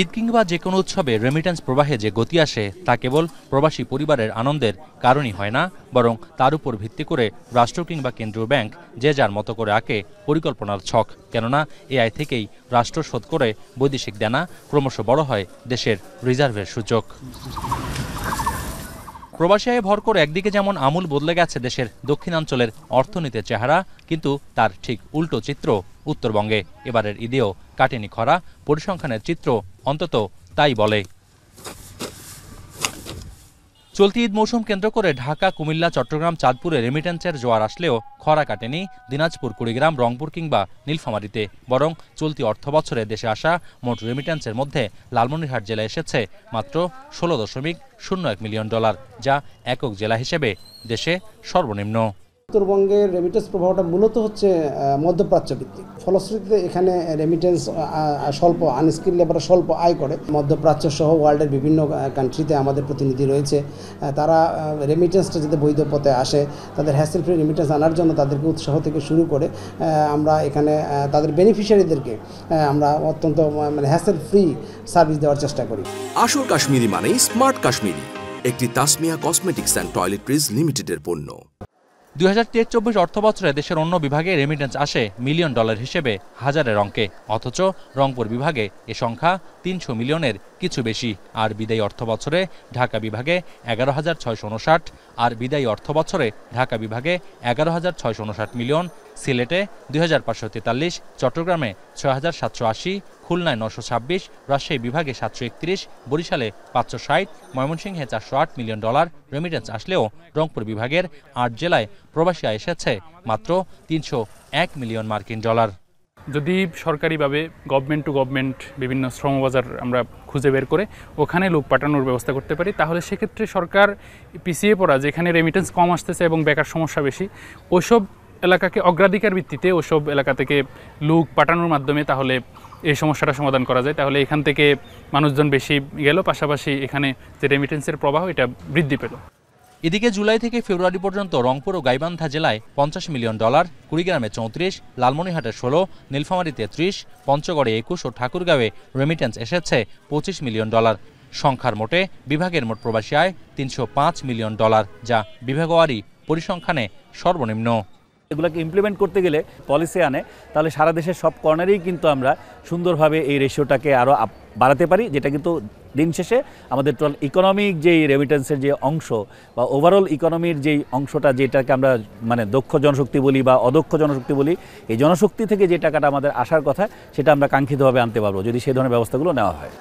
ঈদ কিংবা যে কোনো উৎসবে রেমিটেন্স প্রবাহে যে গতি আসে তা কেবল প্রবাসী পরিবারের আনন্দের কারণই হয় না, বরং তার উপর ভিত্তি করে রাষ্ট্র কিংবা কেন্দ্রীয় ব্যাংক যে যার মতো করে আঁকে পরিকল্পনার ছক। কেননা এই আয় থেকেই রাষ্ট্র শোধ করে বৈদেশিক দেনা ক্রমশ বড় হয় দেশের রিজার্ভের সূচক। প্রবাসী আয়ে ভর করে একদিকে যেমন আমূল বদলে গেছে দেশের দক্ষিণাঞ্চলের অর্থনীতির চেহারা, কিন্তু তার ঠিক উল্টো চিত্র উত্তরবঙ্গে। এবারের ঈদেও কাটেনি খরা, পরিসংখ্যানের চিত্র অন্তত তাই বলে। চলতি ঈদ মৌসুম কেন্দ্র করে ঢাকা, কুমিল্লা, চট্টগ্রাম, চাঁদপুরে রেমিটেন্সের জোয়ার আসলেও খরা কাটেনি দিনাজপুর, কুড়িগ্রাম, রংপুর কিংবা নীলফামারীতে। বরং চলতি অর্থবছরে দেশে আসা মোট রেমিটেন্সের মধ্যে লালমনিরহাট জেলা এসেছে মাত্র $16.01 মিলিয়ন, যা একক জেলা হিসেবে দেশে সর্বনিম্ন। উত্তরবঙ্গের রেমিটেন্স প্রভাবটা মূলত হচ্ছে মধ্যপ্রাচ্য ভিত্তিক। ফলশ্রুতিতে এখানে রেমিটেন্স স্বল্প আনস্কিল লেবারে স্বল্প আয় করে। মধ্যপ্রাচ্য সহ ওয়ার্ল্ডের বিভিন্ন কান্ট্রিতে আমাদের প্রতিনিধি রয়েছে। তারা রেমিটেন্সটা যাতে বৈধ পথে আসে, তাদের হ্যাসেল ফ্রি রেমিটেন্স আনার জন্য তাদেরকে উৎসাহ থেকে শুরু করে আমরা এখানে তাদের বেনিফিশিয়ারিদেরকে আমরা অত্যন্ত হ্যাসেল ফ্রি সার্ভিস দেওয়ার চেষ্টা করি। আসল কাশ্মীরি মানেই স্মার্ট কাশ্মীরি, একটি তাসমিয়া কসমেটিক্স অ্যান্ড টয়লেট্রিজ লিমিটেডের পণ্য। 2023-24 অর্থবছরে দেশের অন্য বিভাগে রেমিটেন্স আসে মিলিয়ন ডলার হিসেবে হাজারের অঙ্কে, অথচ রংপুর বিভাগে এ সংখ্যা 300 মিলিয়নের কিছু বেশি। আর বিদায়ী অর্থবছরে ঢাকা বিভাগে 11,659, আর বিদায়ী অর্থবছরে ঢাকা বিভাগে 11,659 মিলিয়ন, সিলেটে 2,543, চট্টগ্রামে 6,780, খুলনায় 926, রাজশাহী বিভাগে 731, বরিশালে 560, ময়মনসিংহে 408 মিলিয়ন ডলার রেমিটেন্স আসলেও রংপুর বিভাগের 8 জেলায় প্রবাসী আয় এসেছে মাত্র 301 মিলিয়ন মার্কিন ডলার। যদি সরকারিভাবে গভর্নমেন্ট টু গভর্নমেন্ট বিভিন্ন শ্রমবাজার আমরা খুঁজে বের করে ওখানে লোক পাঠানোর ব্যবস্থা করতে পারি, তাহলে সেক্ষেত্রে সরকার পিছিয়ে পড়া যেখানে রেমিটেন্স কম আসতেছে এবং বেকার সমস্যা বেশি, ওইসব এলাকাকে অগ্রাধিকার ভিত্তিতে ওসব এলাকা থেকে লোক পাঠানোর মাধ্যমে তাহলে এই সমস্যাটা সমাধান করা যায়। তাহলে এখান থেকে মানুষজন বেশি গেল, পাশাপাশি এখানে যে রেমিটেন্সের প্রবাহ এটা বৃদ্ধি পেল। এদিকে জুলাই থেকে ফেব্রুয়ারি পর্যন্ত রংপুর ও গাইবান্ধা জেলায় 50 মিলিয়ন ডলার, কুড়িগ্রামে 34, লালমনিরহাটে 16, নীলফামারীতে 30, পঞ্চগড়ে 21 ও ঠাকুরগাঁওয়ে রেমিটেন্স এসেছে 25 মিলিয়ন ডলার। সংখ্যার মোটে বিভাগের মোট প্রবাসী আয় 305 মিলিয়ন ডলার, যা বিভাগওয়ারি পরিসংখ্যানে সর্বনিম্ন। এগুলোকে ইমপ্লিমেন্ট করতে গেলে পলিসি আনে, তাহলে সারা দেশের সব কর্নারেই কিন্তু আমরা সুন্দরভাবে এই রেশিওটাকে আরও বাড়াতে পারি, যেটা কিন্তু দিন শেষে আমাদের টোটাল ইকোনমিক যেই রেমিটেন্সের যে অংশ বা ওভারঅল ইকোনমির যেই অংশটা, যেটাকে আমরা দক্ষ জনশক্তি বলি বা অদক্ষ জনশক্তি বলি, এই জনশক্তি থেকে যে টাকাটা আমাদের আসার কথা সেটা আমরা কাঙ্ক্ষিতভাবে আনতে পারবো যদি সেই ধরনের ব্যবস্থাগুলো নেওয়া হয়।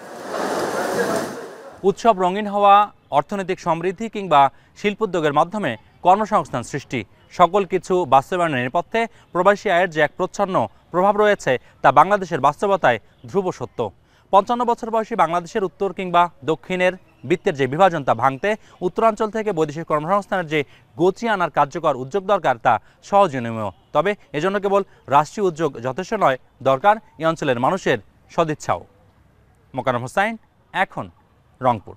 উৎসব রঙিন হওয়া, অর্থনৈতিক সমৃদ্ধি কিংবা শিল্পোদ্যোগের মাধ্যমে কর্মসংস্থান সৃষ্টি, সকল কিছু বাস্তবায়নের নেপথ্যে প্রবাসী আয়ের যে এক প্রচ্ছন্ন প্রভাব রয়েছে তা বাংলাদেশের বাস্তবতায় ধ্রুব সত্য। 55 বছর বয়সী বাংলাদেশের উত্তর কিংবা দক্ষিণের বৃত্তের যে বিভাজন তা ভাঙতে উত্তরাঞ্চল থেকে বৈদেশিক কর্মসংস্থানের যে গতি আনার কার্যকর উদ্যোগ দরকার তা সহজনীয়। তবে এজন্য কেবল রাষ্ট্রীয় উদ্যোগ যথেষ্ট নয়, দরকার এই অঞ্চলের মানুষের সদিচ্ছাও। মোকাররম হোসাইন, এখন, রংপুর।